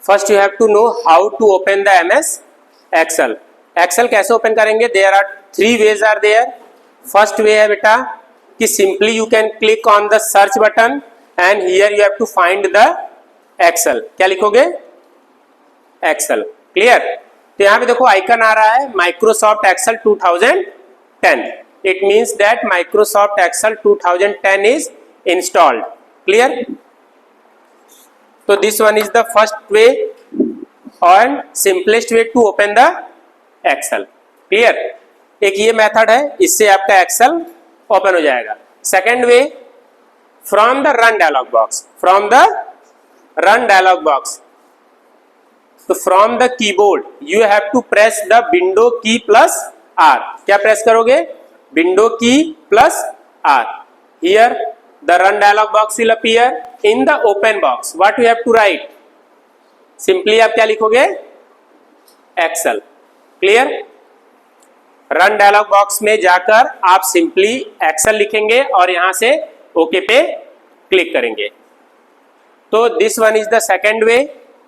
First you have to know how to open the MS Excel. Excel कैसे open करेंगे? There are 3 ways are there. First way है बेटा कि simply you can click on the search button and here you have to find the Excel. क्या लिखोगे? Excel. Clear? तो यहाँ पे देखो आइकन आ रहा है Microsoft Excel 2010। It means that Microsoft Excel 2010 is installed. Clear? तो this one is the first way and simplest way to open the Excel. Clear? एक ये मेथड है, इससे आपका एक्सेल ओपन हो जाएगा। Second way, from the run dialog box. From the run dialog box, तो from the keyboard you have to press the window key plus R. क्या press करोगे? Window key plus R. Here the run dialog box will appear. In the open box what you have to write? Simply आप क्या लिखोगे? Excel. Clear? Run dialog box में जाकर आप simply Excel लिखेंगे और यहां से ओके पे क्लिक करेंगे। तो this one is the second way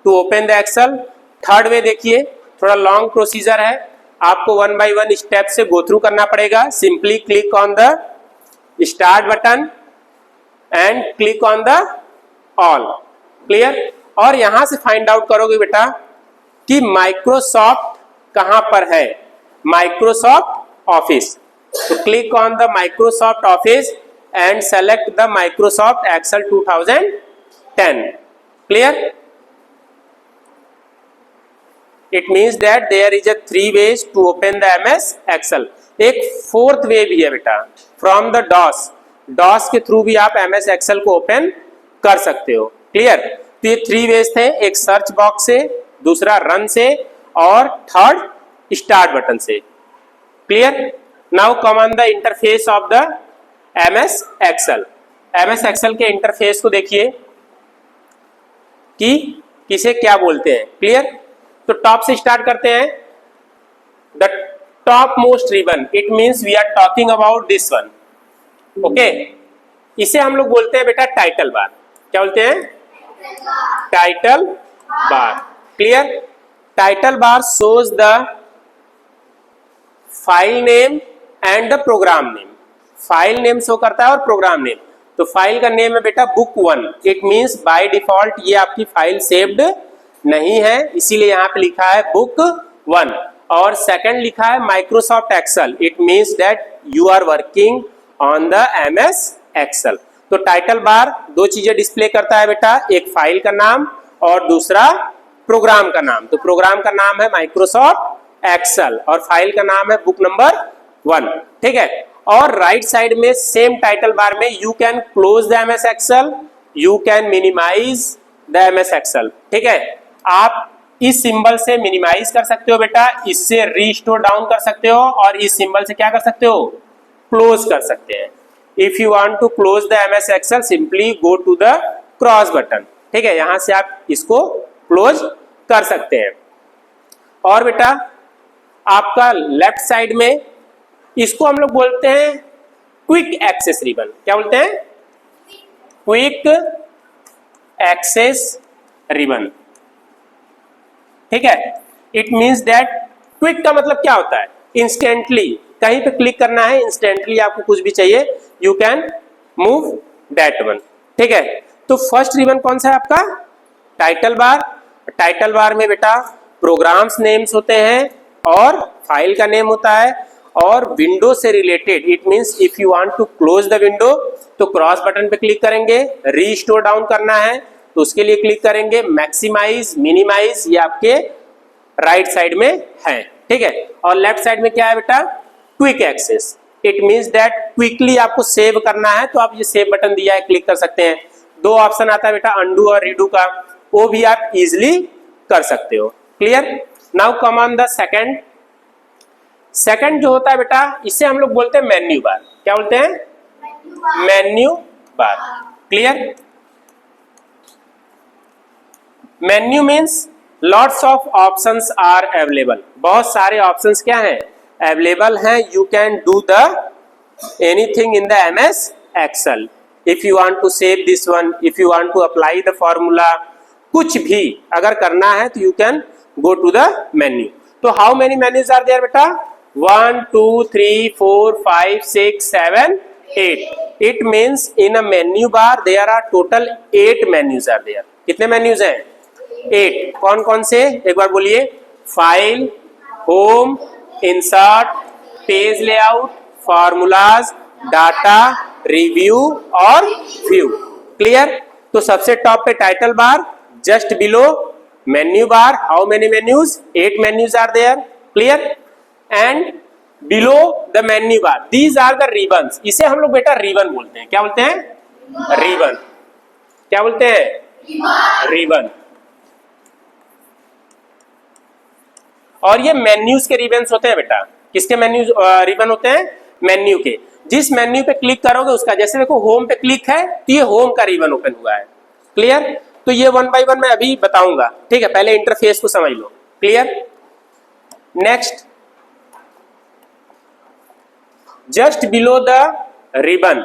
to open the Excel. Third way देखिए, थोड़ा लॉन्ग प्रोसीजर है, आपको 1 बाय 1 स्टेप से गो थ्रू करना पड़ेगा। Simply click on the start button and click on the all. Clear? और यहां से फाइंड आउट करोगे बेटा कि माइक्रोसॉफ्ट कहां पर है। Microsoft office. तो click on the Microsoft office and select the Microsoft Excel 2010। Clear? It means that there is a 3 ways to open the MS Excel. एक फोर्थ वे भी है बेटा, फ्रॉम द डॉस। डॉस के through भी आप MS Excel को open कर सकते हो। क्लियर? तो ये 3 वेज थे, एक सर्च बॉक्स से, दूसरा रन से और थर्ड स्टार्ट बटन से। Clear? Now come on the interface of the MS Excel। MS Excel के इंटरफेस को देखिए कि किसे क्या बोलते हैं। क्लियर? तो टॉप से स्टार्ट करते हैं। The top most ribbon, it means we are talking about this one. Okay, इसे हम लोग बोलते हैं बेटा टाइटल बार। क्या बोलते हैं? Title bar. Clear? Title bar shows the file name and the program name. File name show करता है और प्रोग्राम नेम। तो फाइल का नेम है बेटा book 1। It means by default ये आपकी फाइल सेव्ड नहीं है, इसीलिए यहाँ पे लिखा है बुक 1। और सेकंड लिखा है Microsoft Excel. It means that you are working on the MS Excel. तो टाइटल बार 2 चीजें डिस्प्ले करता है बेटा, एक फाइल का नाम और दूसरा प्रोग्राम का नाम। तो प्रोग्राम का नाम है माइक्रोसॉफ्ट एक्सेल और फाइल का नाम है बुक नंबर 1। ठीक है? और राइट साइड में सेम टाइटल बार में you can close the MS Excel, you can minimise the MS Excel. ठीक है? आप इस सिंबल से मिनिमाइज कर सकते हो बेटा, इससे रीस्टोर डाउन कर सकते हो और इस सिंबल से क्या कर सकते हो? क्लोज कर सकते हैं। If you want to close the MS Excel simply go to the cross button. ठीक है? यहां से आप इसको क्लोज कर सकते हैं। और बेटा आपका लेफ्ट साइड में इसको हम लोग बोलते हैं क्विक एक्सेस रिबन। क्या बोलते हैं? Quick access ribbon. ठीक है? इट मीन्स दैट क्विक का मतलब क्या होता है? इंस्टेंटली, कहीं पे क्लिक करना है, इंस्टेंटली आपको कुछ भी चाहिए, you can move that one. ठीक है? तो फर्स्ट रिबन कौन सा है आपका? Title bar. टाइटल बार में बेटा प्रोग्राम्स नेम्स होते हैं और फाइल का नेम होता है और विंडो से related. It means if you want to close the window तो क्रॉस बटन पे क्लिक करेंगे, रीस्टोर डाउन करना है तो उसके लिए क्लिक करेंगे, मैक्सिमाइज, मिनिमाइज, ये आपके राइट साइड में है। ठीक है? और लेफ्ट साइड में क्या है बेटा? Quick access. It means that quickly आपको सेव करना है तो आप ये सेव बटन दिया है, क्लिक कर सकते हैं। 2 ऑप्शन आता है बेटा, अंडू और रीडू का, वो भी आप इजिली कर सकते हो। Clear? Now come on the second. Second जो होता है बेटा, इसे हम लोग बोलते हैं मेन्यू बार। क्या बोलते हैं? Menu bar. Clear? Menu means lots of options are available. बहुत सारे ऑप्शंस क्या हैं? अवेलेबल हैं। You can do the anything in the MS Excel. If you want to save this one, if you want to apply the formula कुछ भी अगर करना है तो you can go to the menu. तो how many menus are there बेटा? 1 2 3 4 5 6 7 8। It means in a menu bar there are total 8 menus are there. कितने menus हैं? 8। कौन कौन से एक बार बोलिए? File, home, insert, page layout, formulas, data, review और व्यू। क्लियर? तो सबसे टॉप पे title bar, just below menu bar, how many menus? 8 menus are there. Clear? And below the menu bar these are the ribbons. इसे हम लोग बेटा ribbon बोलते हैं। क्या बोलते हैं? रिबन। क्या बोलते हैं? रिबन। और ये मेन्यूज के रिबन्स होते हैं बेटा। किसके मेन्यूज रिबन होते हैं? मेन्यू के। जिस मेन्यू पे क्लिक करोगे उसका, जैसे देखो होम पे क्लिक है तो ये होम का रिबन ओपन हुआ है। क्लियर? तो ये वन बाय वन मैं अभी बताऊंगा। ठीक है, पहले इंटरफेस को समझ लो। Clear? Next, just below the ribbon,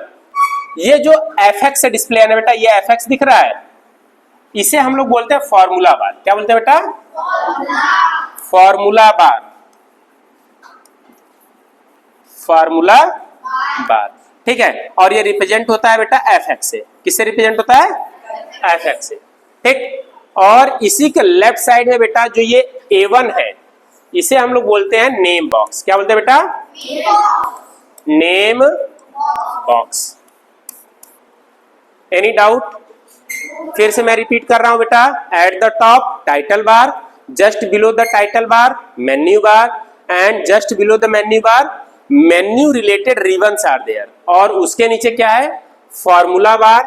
ये जो एफएक्स से डिस्प्ले है ना बेटा, ये एफएक्स दिख रहा है, इसे हम लोग बोलते हैं फॉर्मूला बार। क्या बोलते हैं बेटा? Formula bar. Formula bar. ठीक है, और ये रिप्रेजेंट होता है बेटा एफएक्स से। किससे रिप्रेजेंट होता है? एफएक्स से। ठीक, और इसी के लेफ्ट साइड में बेटा जो ये A1 है, इसे हम लोग बोलते हैं नेम बॉक्स। क्या बोलते हैं बेटा? Name box. Any doubt? फिर से मैं रिपीट कर रहा हूं बेटा। At the top title bar, just below the title bar menu bar, and just below the menu bar menu related ribbons are there. और उसके नीचे क्या है? Formula bar.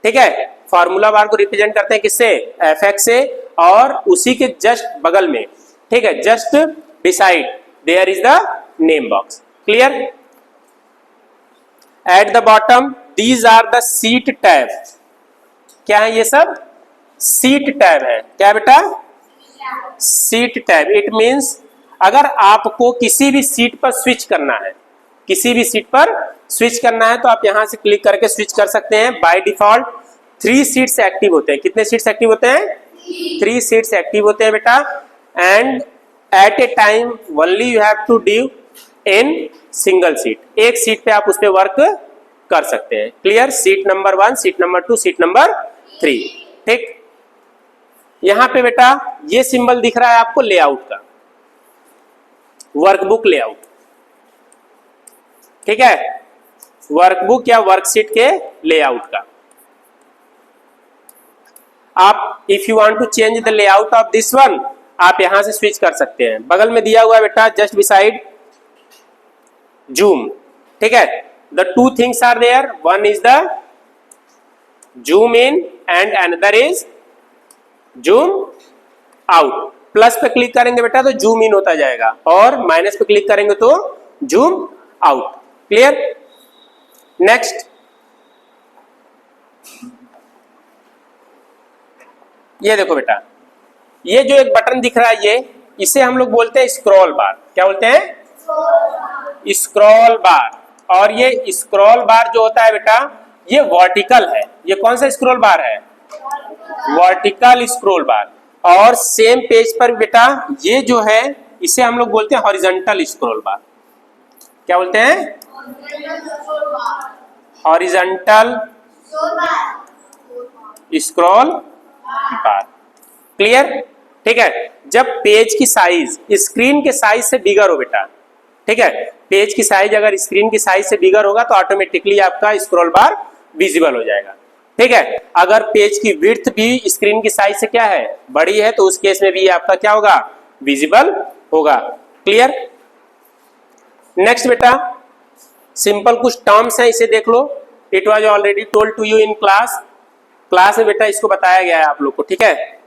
ठीक है, फॉर्मूला बार को रिप्रेजेंट करते हैं किससे? एफएक्स से। और उसी के जस्ट बगल में, ठीक है, just beside there is the name box. Clear? At the bottom these are the sheet tab. क्या है ये सब? सीट टैब है। क्या बेटा? Seat tab. इट मीन्स अगर आपको किसी भी सीट पर स्विच करना है, किसी भी सीट पर स्विच करना है तो आप यहां से क्लिक करके स्विच कर सकते हैं। बाय डिफॉल्ट 3 सीट्स एक्टिव होते हैं। कितने सीट्स एक्टिव होते हैं? 3 सीट्स एक्टिव होते हैं बेटा। And at a time only you have to do in single sheet. एक सीट पे आप उस पर वर्क कर सकते हैं। Clear? Sheet number 1, sheet number 2, sheet number 3। ठीक, यहां पे बेटा ये सिंबल दिख रहा है आपको लेआउट का, वर्कबुक लेआउट। ठीक है, वर्कबुक या वर्कशीट के लेआउट का। आप if you want to change the layout of this one, आप यहां से स्विच कर सकते हैं। बगल में दिया हुआ है बेटा जस्ट बिसाइड जूम। ठीक है, the 2 things are there, one is the zoom in and another is zoom out. Plus पे क्लिक करेंगे बेटा तो जूम इन होता जाएगा, और माइनस पे क्लिक करेंगे तो जूम आउट। क्लियर? नेक्स्ट, ये देखो बेटा, ये जो एक बटन दिख रहा है ये, इसे हम लोग बोलते हैं स्क्रॉल बार। क्या बोलते हैं? स्क्रॉल बार। और ये स्क्रॉल बार जो होता है बेटा, ये वर्टिकल है। ये कौन सा स्क्रॉल बार है? वर्टिकल स्क्रॉल बार। और सेम पेज पर बेटा ये जो है, इसे हम लोग बोलते हैं हॉरिजॉन्टल स्क्रॉल बार। क्या बोलते हैं? हॉरिजॉन्टल स्क्रॉल बार। क्लियर? ठीक है, जब पेज की साइज स्क्रीन के साइज से बिगर हो बेटा, ठीक है, पेज की साइज अगर स्क्रीन की साइज से बिगर होगा तो ऑटोमेटिकली आपका स्क्रॉल बार विजिबल हो जाएगा। ठीक है, अगर पेज की विड्थ भी स्क्रीन की साइज से क्या है? बड़ी है, तो उस केस में भी आपका क्या होगा? विजिबल होगा। क्लियर? नेक्स्ट बेटा, सिंपल कुछ टर्म्स हैं, इसे देख लो। It was already told to you in class. Class में बेटा इसको बताया गया है आप लोग को। ठीक है,